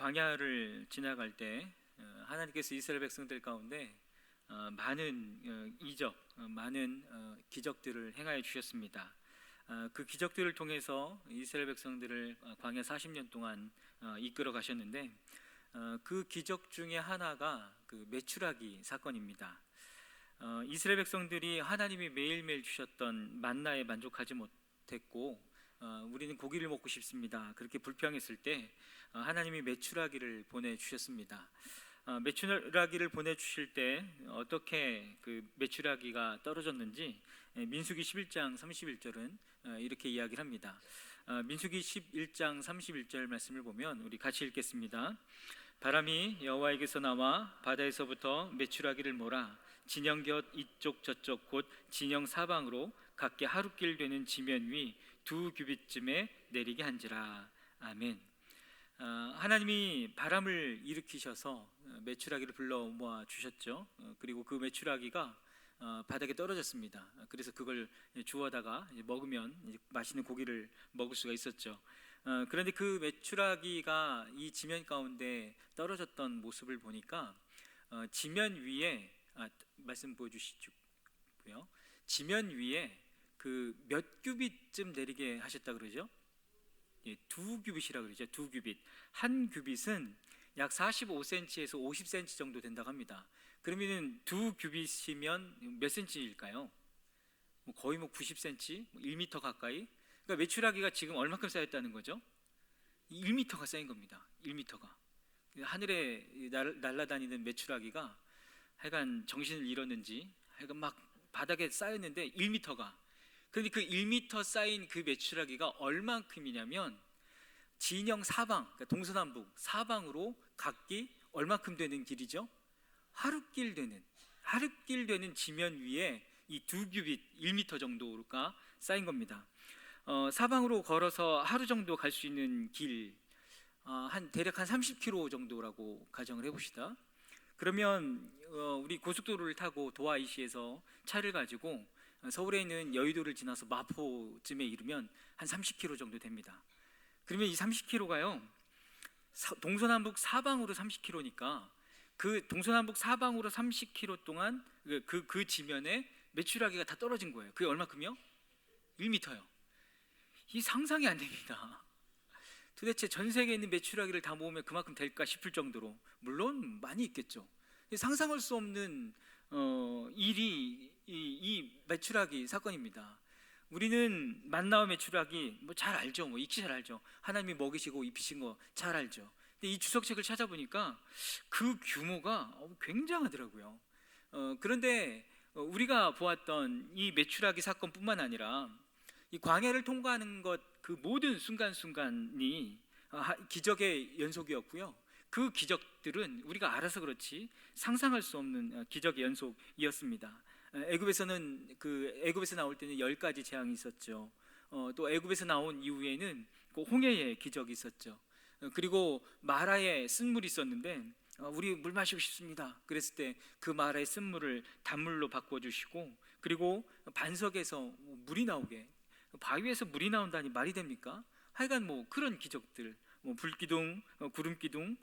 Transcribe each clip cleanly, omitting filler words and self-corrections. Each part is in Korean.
광야를 지나갈 때 하나님께서 이스라엘 백성들 가운데 많은 이적, 많은 기적들을 행하여 주셨습니다. 그 기적들을 통해서 이스라엘 백성들을 광야 40년 동안 이끌어 가셨는데, 그 기적 중에 하나가 그 메추라기 사건입니다. 이스라엘 백성들이 하나님이 매일매일 주셨던 만나에 만족하지 못했고, 우리는 고기를 먹고 싶습니다, 그렇게 불평했을 때 하나님이 메추라기를 보내주셨습니다. 메추라기를 보내주실 때 어떻게 그 메추라기가 떨어졌는지 민수기 11장 31절은 이렇게 이야기를 합니다. 민수기 11장 31절 말씀을 보면 우리 같이 읽겠습니다. 바람이 여호와에게서 나와 바다에서부터 메추라기를 몰아 진영 곁 이쪽 저쪽 곧 진영 사방으로 각기 하루길 되는 지면 위 2규빗쯤에 내리게 한지라. 아멘. 하나님이 바람을 일으키셔서 메추라기를 불러 모아 주셨죠. 그리고 그 메추라기가 바닥에 떨어졌습니다. 그래서 그걸 주워다가 먹으면 맛있는 고기를 먹을 수가 있었죠. 그런데 그 메추라기가 이 지면 가운데 떨어졌던 모습을 보니까 지면 위에 말씀 보여주시고요. 지면 위에 그 몇 규빗쯤 내리게 하셨다 그러죠? 2규빗이라 그러죠. 2규빗. 한 규빗은 약 45cm에서 50cm 정도 된다고 합니다. 그러면은 2규빗이면 몇 cm일까요? 거의 90cm, 1m 가까이. 그러니까 메추라기가 지금 얼마큼 쌓였다는 거죠? 1m가 쌓인 겁니다. 1m가. 하늘에 날아다니는 메추라기가 하여간 정신을 잃었는지 하여간 막 바닥에 쌓였는데 1m가. 그런데 그 1m 쌓인 그 메추라기가 얼만큼이냐면 진영 사방, 그러니까 동서남북 사방으로 각기 얼만큼 되는 길이죠? 하루길 되는 지면 위에 이 2규빗 1m 정도가 쌓인 겁니다. 사방으로 걸어서 하루 정도 갈 수 있는 길, 대략 한 30km 정도라고 가정을 해봅시다. 그러면 우리 고속도로를 타고 도하이시에서 차를 가지고 서울에 있는 여의도를 지나서 마포쯤에 이르면 한 30km 정도 됩니다. 그러면 이 30km가요 동서남북 사방으로 30km니까 그 동서남북 사방으로 30km 동안 그 지면에 메추라기가 다 떨어진 거예요. 그게 얼마큼이요? 1m요. 이 상상이 안 됩니다. 도대체 전 세계에 있는 메추라기를 다 모으면 그만큼 될까 싶을 정도로, 물론 많이 있겠죠. 상상할 수 없는 일이 이 메추라기 사건입니다. 우리는 만나와 메추라기 잘 알죠. 익히 잘 알죠. 하나님이 먹이시고 입히신 거 잘 알죠. 근데 이 주석책을 찾아보니까 그 규모가 굉장하더라고요. 그런데 우리가 보았던 이 메추라기 사건뿐만 아니라 이 광야를 통과하는 것 그 모든 순간순간이 기적의 연속이었고요. 그 기적들은 우리가 알아서 그렇지 상상할 수 없는 기적의 연속이었습니다. 애굽에서 나올 때는 10가지 재앙이 있었죠. 또 애굽에서 나온 이후에는 그 홍해의 기적이 있었죠. 그리고 마라에 쓴물이 있었는데 우리 물 마시고 싶습니다 그랬을 때 그 마라의 쓴물을 단물로 바꿔주시고, 그리고 반석에서 물이 나오게, 바위에서 물이 나온다니 말이 됩니까? 하여간 그런 기적들, 불기둥, 구름기둥,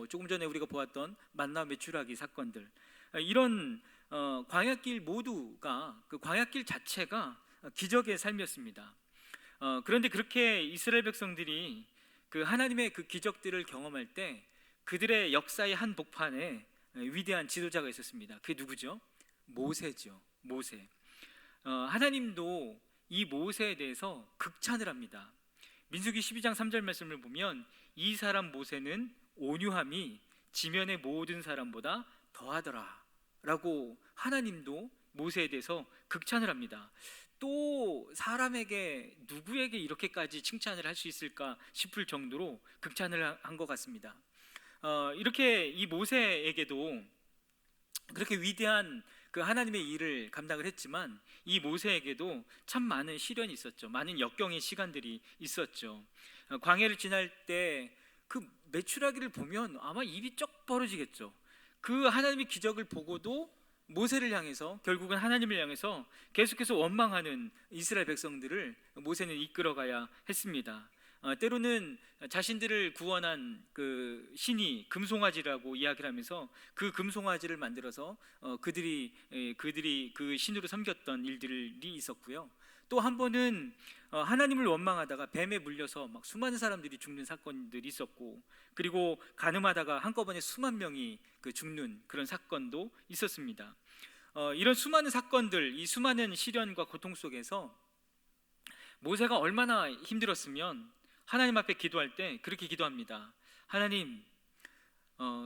조금 전에 우리가 보았던 만나 메추라기 사건들, 이런 광야길 모두가, 그 광야길 자체가 기적의 삶이었습니다. 그런데 그렇게 이스라엘 백성들이 그 하나님의 그 기적들을 경험할 때 그들의 역사의 한 복판에 위대한 지도자가 있었습니다. 그게 누구죠? 모세죠. 모세. 하나님도 이 모세에 대해서 극찬을 합니다. 민수기 12장 3절 말씀을 보면 이 사람 모세는 온유함이 지면의 모든 사람보다 더하더라 라고 하나님도 모세에 대해서 극찬을 합니다. 또 사람에게, 누구에게 이렇게까지 칭찬을 할 수 있을까 싶을 정도로 극찬을 한 것 같습니다. 이렇게 이 모세에게도 그렇게 위대한 그 하나님의 일을 감당을 했지만 이 모세에게도 참 많은 시련이 있었죠. 많은 역경의 시간들이 있었죠. 광야를 지날 때 그 메추라기를 보면 아마 입이 쩍 벌어지겠죠. 그 하나님의 기적을 보고도 모세를 향해서, 결국은 하나님을 향해서 계속해서 원망하는 이스라엘 백성들을 모세는 이끌어가야 했습니다. 때로는 자신들을 구원한 그 신이 금송아지라고 이야기를 하면서 그 금송아지를 만들어서 그들이 그 신으로 섬겼던 일들이 있었고요. 또 한 번은 하나님을 원망하다가 뱀에 물려서 막 수많은 사람들이 죽는 사건들이 있었고, 그리고 가늠하다가 한꺼번에 수만 명이 죽는 그런 사건도 있었습니다. 이런 수많은 사건들, 이 수많은 시련과 고통 속에서 모세가 얼마나 힘들었으면 하나님 앞에 기도할 때 그렇게 기도합니다. 하나님,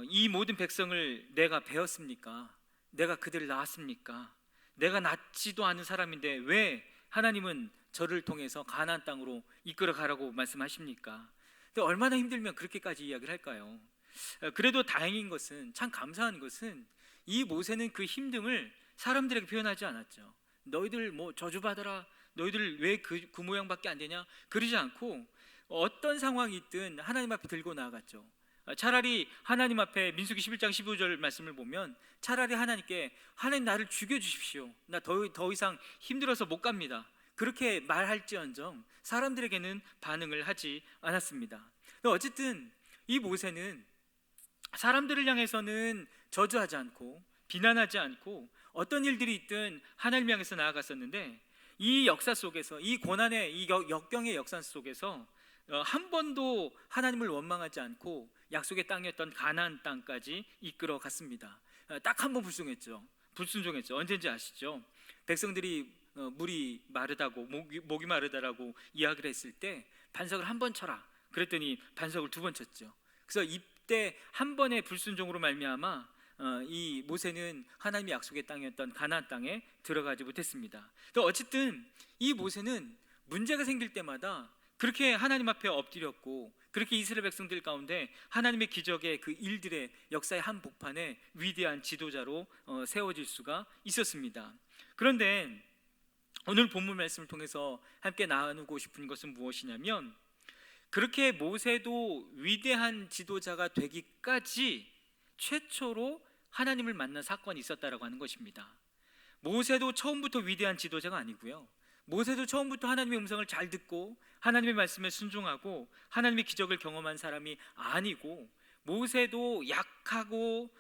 이 모든 백성을 내가 베었습니까? 내가 그들을 낳았습니까? 내가 낳지도 않은 사람인데 왜 하나님은 저를 통해서 가나안 땅으로 이끌어 가라고 말씀하십니까? 근데 얼마나 힘들면 그렇게까지 이야기를 할까요? 그래도 다행인 것은, 참 감사한 것은, 이 모세는 그 힘듦을 사람들에게 표현하지 않았죠. 너희들 뭐 저주받아라, 너희들 왜 그 모양밖에 안 되냐, 그러지 않고 어떤 상황이 있든 하나님 앞에 들고 나아갔죠. 차라리 하나님 앞에 민수기 11장 15절 말씀을 보면 차라리 하나님께, 하나님 나를 죽여주십시오, 나 더 이상 힘들어서 못 갑니다, 그렇게 말할지언정 사람들에게는 반응을 하지 않았습니다. 어쨌든 이 모세는 사람들을 향해서는 저주하지 않고 비난하지 않고 어떤 일들이 있든 하나님 향해서 나아갔었는데, 이 역사 속에서, 이 고난의, 이 역경의 역사 속에서 한 번도 하나님을 원망하지 않고 약속의 땅이었던 가나안 땅까지 이끌어 갔습니다. 딱 한 번 불순종했죠. 언제인지 아시죠? 백성들이 물이 마르다고, 목이 마르다라고 이야기를 했을 때 반석을 한 번 쳐라 그랬더니 반석을 두 번 쳤죠. 그래서 이때 한 번의 불순종으로 말미암아 이 모세는 하나님의 약속의 땅이었던 가나안 땅에 들어가지 못했습니다. 또 어쨌든 이 모세는 문제가 생길 때마다 그렇게 하나님 앞에 엎드렸고, 그렇게 이스라엘 백성들 가운데 하나님의 기적의 그 일들의 역사의 한 복판에 위대한 지도자로 세워질 수가 있었습니다. 그런데 오늘 본문 말씀을 통해서 함께 나누고 싶은 것은 무엇이냐면, 그렇게 모세도 위대한 지도자가 되기까지 최초로 하나님을 만난 사건이 있었다라고 하는 것입니다. 모세도 처음부터 위대한 지도자가 아니고요, 모세도 처음부터 하나님의 음성을 잘 듣고 하나님의 말씀에 순종하고 하나님의 기적을 경험한 사람이 아니고, 모세도 약하고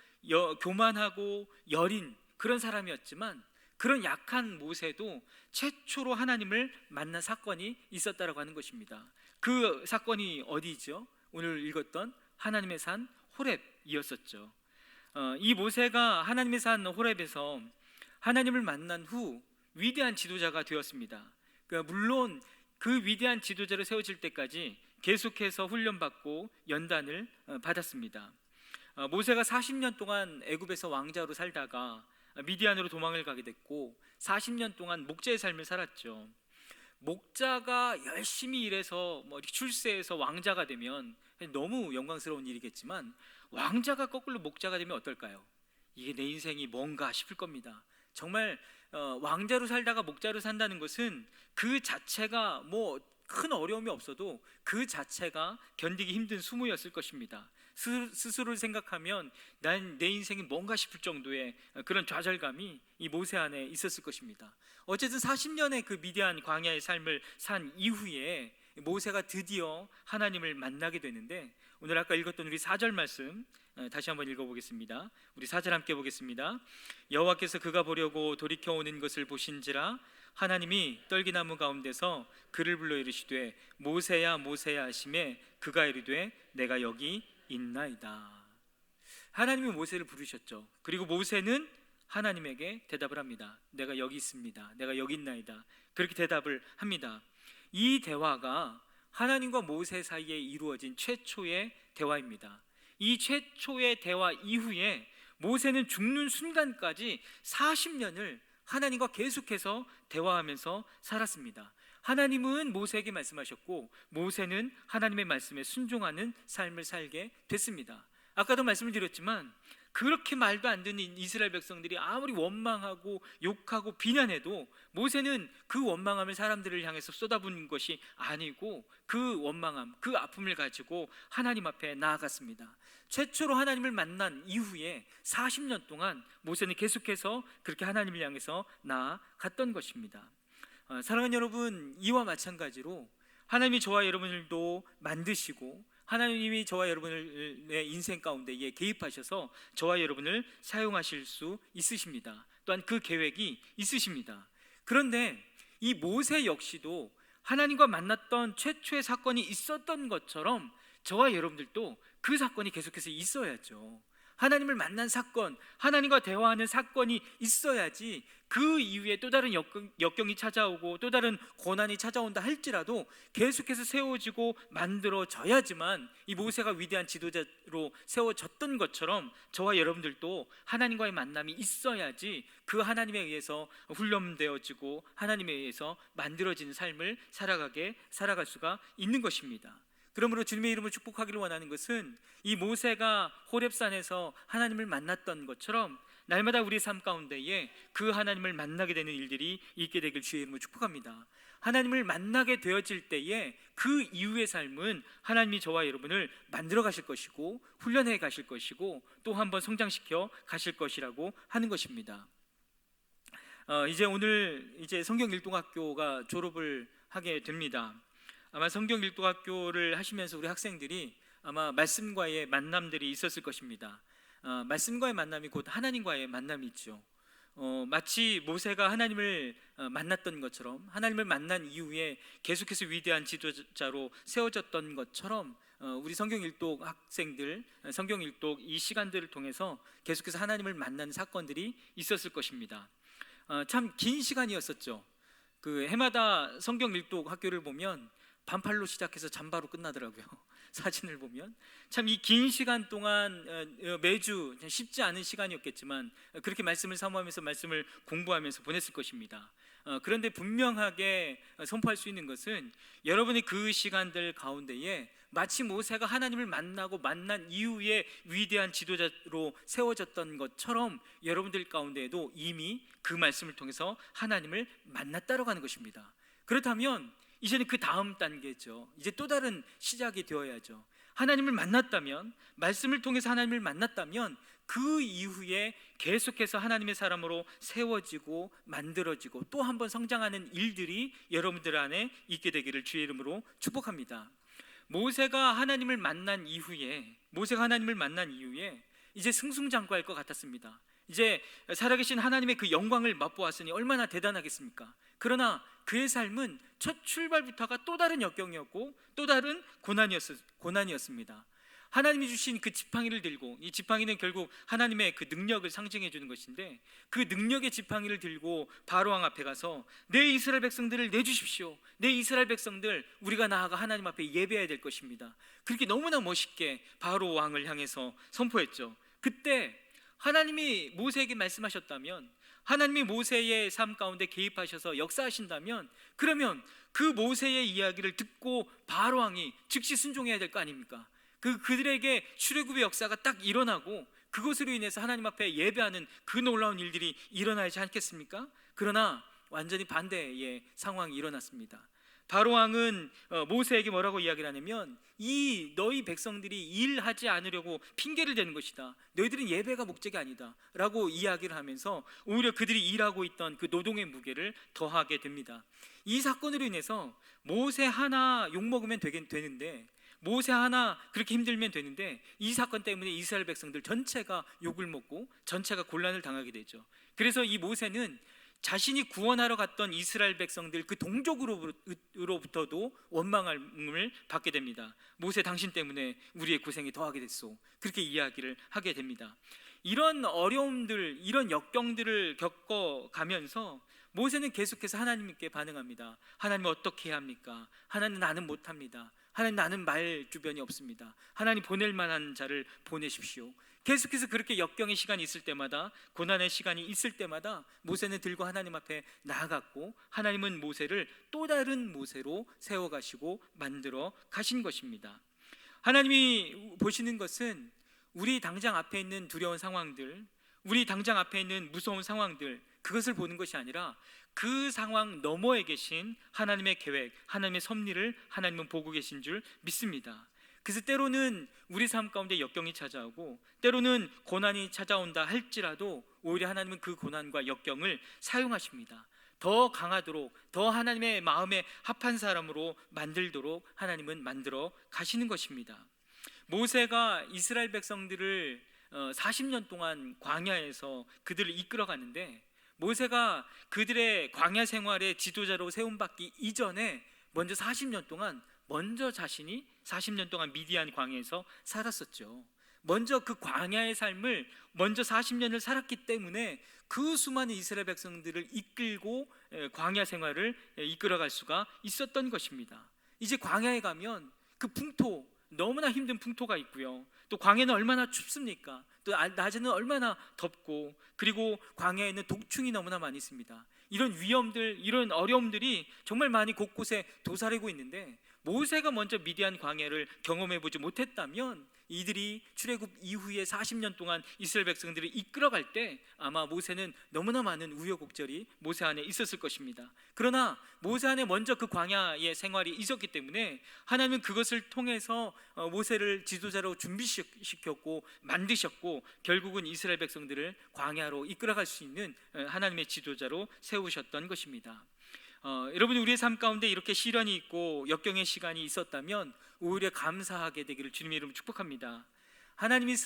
교만하고 여린 그런 사람이었지만, 그런 약한 모세도 최초로 하나님을 만난 사건이 있었다라고 하는 것입니다. 그 사건이 어디죠? 오늘 읽었던 하나님의 산 호렙이었었죠. 이 모세가 하나님의 산 호렙에서 하나님을 만난 후 위대한 지도자가 되었습니다. 물론 그 위대한 지도자로 세워질 때까지 계속해서 훈련받고 연단을 받았습니다. 모세가 40년 동안 애굽에서 왕자로 살다가 미디안으로 도망을 가게 됐고 40년 동안 목자의 삶을 살았죠. 목자가 열심히 일해서 이렇게 출세해서 왕자가 되면 너무 영광스러운 일이겠지만, 왕자가 거꾸로 목자가 되면 어떨까요? 이게 내 인생이 뭔가 싶을 겁니다. 정말 왕자로 살다가 목자로 산다는 것은 그 자체가 큰 어려움이 없어도 그 자체가 견디기 힘든 수모였을 것입니다. 스스로를 생각하면 내 인생이 뭔가 싶을 정도의 그런 좌절감이 이 모세 안에 있었을 것입니다. 어쨌든 40년의 그 미디안 광야의 삶을 산 이후에 모세가 드디어 하나님을 만나게 되는데, 오늘 아까 읽었던 우리 4절 말씀 다시 한번 읽어보겠습니다. 우리 4절 함께 보겠습니다. 여호와께서 그가 보려고 돌이켜 오는 것을 보신지라 하나님이 떨기나무 가운데서 그를 불러 이르시되 모세야 모세야 하시매 그가 이르되 내가 여기 있나이다. 하나님이 모세를 부르셨죠. 그리고 모세는 하나님에게 대답을 합니다. 내가 여기 있습니다, 내가 여기 있나이다, 그렇게 대답을 합니다. 이 대화가 하나님과 모세 사이에 이루어진 최초의 대화입니다. 이 최초의 대화 이후에 모세는 죽는 순간까지 40년을 하나님과 계속해서 대화하면서 살았습니다. 하나님은 모세에게 말씀하셨고 모세는 하나님의 말씀에 순종하는 삶을 살게 됐습니다. 아까도 말씀을 드렸지만 그렇게 말도 안 되는 이스라엘 백성들이 아무리 원망하고 욕하고 비난해도 모세는 그 원망함을 사람들을 향해서 쏟아부은 것이 아니고 그 원망함, 그 아픔을 가지고 하나님 앞에 나아갔습니다. 최초로 하나님을 만난 이후에 40년 동안 모세는 계속해서 그렇게 하나님을 향해서 나아갔던 것입니다. 사랑하는 여러분, 이와 마찬가지로 하나님이 저와 여러분들도 만드시고 하나님이 저와 여러분의 인생 가운데에 개입하셔서 저와 여러분을 사용하실 수 있으십니다. 또한 그 계획이 있으십니다. 그런데 이 모세 역시도 하나님과 만났던 최초의 사건이 있었던 것처럼 저와 여러분들도 그 사건이 계속해서 있어야죠. 하나님을 만난 사건, 하나님과 대화하는 사건이 있어야지 그 이후에 또 다른 역경이 찾아오고 또 다른 고난이 찾아온다 할지라도 계속해서 세워지고 만들어져야지만 이 모세가 위대한 지도자로 세워졌던 것처럼 저와 여러분들도 하나님과의 만남이 있어야지 그 하나님에 의해서 훈련되어지고 하나님에 의해서 만들어지는 삶을 살아갈 수가 있는 것입니다. 그러므로 주님의 이름을 축복하기를 원하는 것은 이 모세가 호렙산에서 하나님을 만났던 것처럼 날마다 우리 삶 가운데에 그 하나님을 만나게 되는 일들이 있게 되길 주의 이름으로 축복합니다. 하나님을 만나게 되어질 때에 그 이후의 삶은 하나님이 저와 여러분을 만들어 가실 것이고 훈련해 가실 것이고 또 한번 성장시켜 가실 것이라고 하는 것입니다. 오늘 성경 일동학교가 졸업을 하게 됩니다. 아마 성경 일동학교를 하시면서 우리 학생들이 아마 말씀과의 만남들이 있었을 것입니다. 말씀과의 만남이 곧 하나님과의 만남이죠. 마치 모세가 하나님을 만났던 것처럼 하나님을 만난 이후에 계속해서 위대한 지도자로 세워졌던 것처럼 우리 성경 일독 학생들, 성경 일독 이 시간들을 통해서 계속해서 하나님을 만나는 사건들이 있었을 것입니다. 참 긴 시간이었었죠. 그 해마다 성경 일독 학교를 보면 반팔로 시작해서 잠바로 끝나더라고요. 사진을 보면 참 이 긴 시간 동안 매주 쉽지 않은 시간이었겠지만 그렇게 말씀을 사모하면서 말씀을 공부하면서 보냈을 것입니다. 그런데 분명하게 선포할 수 있는 것은 여러분이 그 시간들 가운데에 마치 모세가 하나님을 만난 이후에 위대한 지도자로 세워졌던 것처럼 여러분들 가운데에도 이미 그 말씀을 통해서 하나님을 만났다라고 하는 것입니다. 그렇다면 이제는 그 다음 단계죠. 이제 또 다른 시작이 되어야죠. 하나님을 만났다면, 말씀을 통해서 하나님을 만났다면 그 이후에 계속해서 하나님의 사람으로 세워지고 만들어지고 또 한 번 성장하는 일들이 여러분들 안에 있게 되기를 주의 이름으로 축복합니다. 모세가 하나님을 만난 이후에 이제 승승장구할 것 같았습니다. 이제 살아계신 하나님의 그 영광을 맛보았으니 얼마나 대단하겠습니까? 그러나 그의 삶은 첫 출발부터가 또 다른 역경이었고 또 다른 고난이었습니다. 하나님이 주신 그 지팡이를 들고, 이 지팡이는 결국 하나님의 그 능력을 상징해 주는 것인데 그 능력의 지팡이를 들고 바로왕 앞에 가서 내 이스라엘 백성들을 내주십시오. 내 이스라엘 백성들 우리가 나아가 하나님 앞에 예배해야 될 것입니다. 그렇게 너무나 멋있게 바로왕을 향해서 선포했죠. 그때 하나님이 모세에게 말씀하셨다면, 하나님이 모세의 삶 가운데 개입하셔서 역사하신다면, 그러면 그 모세의 이야기를 듣고 바로왕이 즉시 순종해야 될 거 아닙니까? 그들에게 출애굽의 역사가 딱 일어나고 그것으로 인해서 하나님 앞에 예배하는 그 놀라운 일들이 일어나지 않겠습니까? 그러나 완전히 반대의 상황이 일어났습니다. 바로왕은 모세에게 뭐라고 이야기를 하냐면, 이 너희 백성들이 일하지 않으려고 핑계를 대는 것이다. 너희들은 예배가 목적이 아니다 라고 이야기를 하면서 오히려 그들이 일하고 있던 그 노동의 무게를 더하게 됩니다. 이 사건으로 인해서 모세 하나 욕먹으면 되는데, 모세 하나 그렇게 힘들면 되는데, 이 사건 때문에 이스라엘 백성들 전체가 욕을 먹고 전체가 곤란을 당하게 되죠. 그래서 이 모세는 자신이 구원하러 갔던 이스라엘 백성들 그 동족으로부터도 원망을 받게 됩니다. 모세, 당신 때문에 우리의 고생이 더하게 됐소. 그렇게 이야기를 하게 됩니다. 이런 어려움들, 이런 역경들을 겪어가면서 모세는 계속해서 하나님께 반응합니다. 하나님 어떻게 해야 합니까? 하나님 나는 못합니다. 하나님 나는 말 주변이 없습니다. 하나님 보낼 만한 자를 보내십시오. 계속해서 그렇게 역경의 시간이 있을 때마다, 고난의 시간이 있을 때마다 모세는 들고 하나님 앞에 나아갔고 하나님은 모세를 또 다른 모세로 세워가시고 만들어 가신 것입니다. 하나님이 보시는 것은 우리 당장 앞에 있는 두려운 상황들, 우리 당장 앞에 있는 무서운 상황들, 그것을 보는 것이 아니라 그 상황 너머에 계신 하나님의 계획, 하나님의 섭리를 하나님은 보고 계신 줄 믿습니다. 그래서 때로는 우리 삶 가운데 역경이 찾아오고 때로는 고난이 찾아온다 할지라도 오히려 하나님은 그 고난과 역경을 사용하십니다. 더 강하도록, 더 하나님의 마음에 합한 사람으로 만들도록 하나님은 만들어 가시는 것입니다. 모세가 이스라엘 백성들을 40년 동안 광야에서 그들을 이끌어 가는데, 모세가 그들의 광야 생활의 지도자로 세움받기 이전에 먼저 40년 동안 자신이 40년 동안 미디안 광야에서 살았었죠. 먼저 그 광야의 삶을 먼저 40년을 살았기 때문에 그 수많은 이스라엘 백성들을 이끌고 광야 생활을 이끌어갈 수가 있었던 것입니다. 이제 광야에 가면 그 풍토, 너무나 힘든 풍토가 있고요, 또 광야는 얼마나 춥습니까? 또 낮에는 얼마나 덥고, 그리고 광야에는 독충이 너무나 많이 있습니다. 이런 위험들, 이런 어려움들이 정말 많이 곳곳에 도사리고 있는데, 모세가 먼저 미디안 광야를 경험해 보지 못했다면 이들이 출애굽 이후에 40년 동안 이스라엘 백성들을 이끌어갈 때 아마 모세는 너무나 많은 우여곡절이 모세 안에 있었을 것입니다. 그러나 모세 안에 먼저 그 광야의 생활이 있었기 때문에 하나님은 그것을 통해서 모세를 지도자로 준비시켰고 만드셨고, 결국은 이스라엘 백성들을 광야로 이끌어갈 수 있는 하나님의 지도자로 세우셨던 것입니다. 여러분이 우리의 삶 가운데 이렇게 시련이 있고 역경의 시간이 있었다면 오히려 감사하게 되기를 주님의 이름으로 축복합니다. 하나님이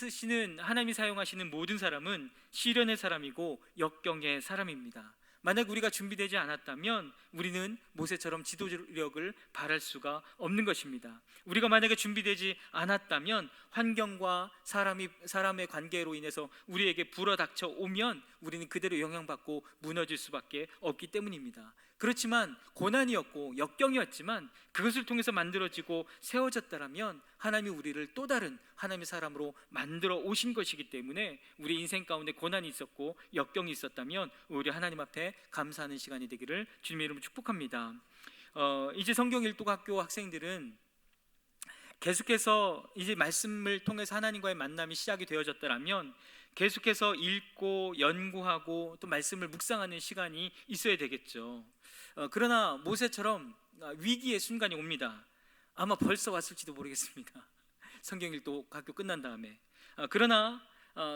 사용하시는 모든 사람은 시련의 사람이고 역경의 사람입니다. 만약 우리가 준비되지 않았다면 우리는 모세처럼 지도력을 발할 수가 없는 것입니다. 우리가 만약에 준비되지 않았다면 환경과 사람의 관계로 인해서 우리에게 불어닥쳐 오면 우리는 그대로 영향받고 무너질 수밖에 없기 때문입니다. 그렇지만 고난이었고 역경이었지만 그것을 통해서 만들어지고 세워졌다면 하나님이 우리를 또 다른 하나님의 사람으로 만들어 오신 것이기 때문에 우리 인생 가운데 고난이 있었고 역경이 있었다면 오히려 하나님 앞에 감사하는 시간이 되기를 주님의 이름으로 축복합니다. 이제 성경 일독학교 학생들은 계속해서 이제 말씀을 통해서 하나님과의 만남이 시작이 되어졌다면 계속해서 읽고 연구하고 또 말씀을 묵상하는 시간이 있어야 되겠죠. 그러나 모세처럼 위기의 순간이 옵니다. 아마 벌써 왔을지도 모르겠습니다. 성경 읽독 학교 끝난 다음에. 그러나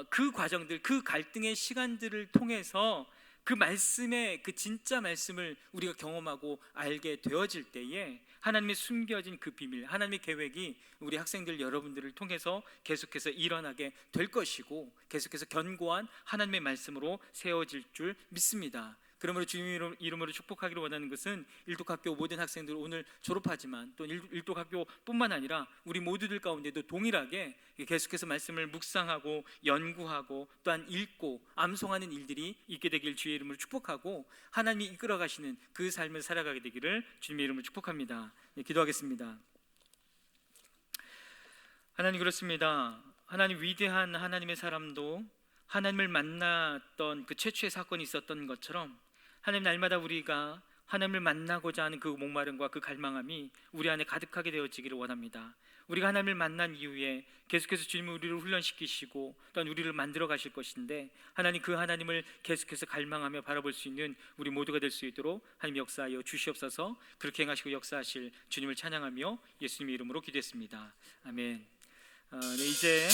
그 과정들, 그 갈등의 시간들을 통해서 그 말씀의 그 진짜 말씀을 우리가 경험하고 알게 되어질 때에 하나님의 숨겨진 그 비밀, 하나님의 계획이 우리 학생들 여러분들을 통해서 계속해서 일어나게 될 것이고 계속해서 견고한 하나님의 말씀으로 세워질 줄 믿습니다. 그러므로 주님의 이름으로 축복하기를 원하는 것은 일독학교 모든 학생들 오늘 졸업하지만 또 일독학교뿐만 아니라 우리 모두들 가운데도 동일하게 계속해서 말씀을 묵상하고 연구하고 또한 읽고 암송하는 일들이 있게 되길 주의 이름으로 축복하고 하나님이 이끌어 가시는 그 삶을 살아가게 되기를 주님의 이름으로 축복합니다. 기도하겠습니다. 하나님, 그렇습니다. 하나님, 위대한 하나님의 사람도 하나님을 만났던 그 최초의 사건이 있었던 것처럼 하나님, 날마다 우리가 하나님을 만나고자 하는 그 목마름과 그 갈망함이 우리 안에 가득하게 되어지기를 원합니다. 우리가 하나님을 만난 이후에 계속해서 주님은 우리를 훈련시키시고 또한 우리를 만들어 가실 것인데, 하나님, 그 하나님을 계속해서 갈망하며 바라볼 수 있는 우리 모두가 될 수 있도록 하나님 역사하여 주시옵소서. 그렇게 행하시고 역사하실 주님을 찬양하며 예수님의 이름으로 기도했습니다. 아멘. 이제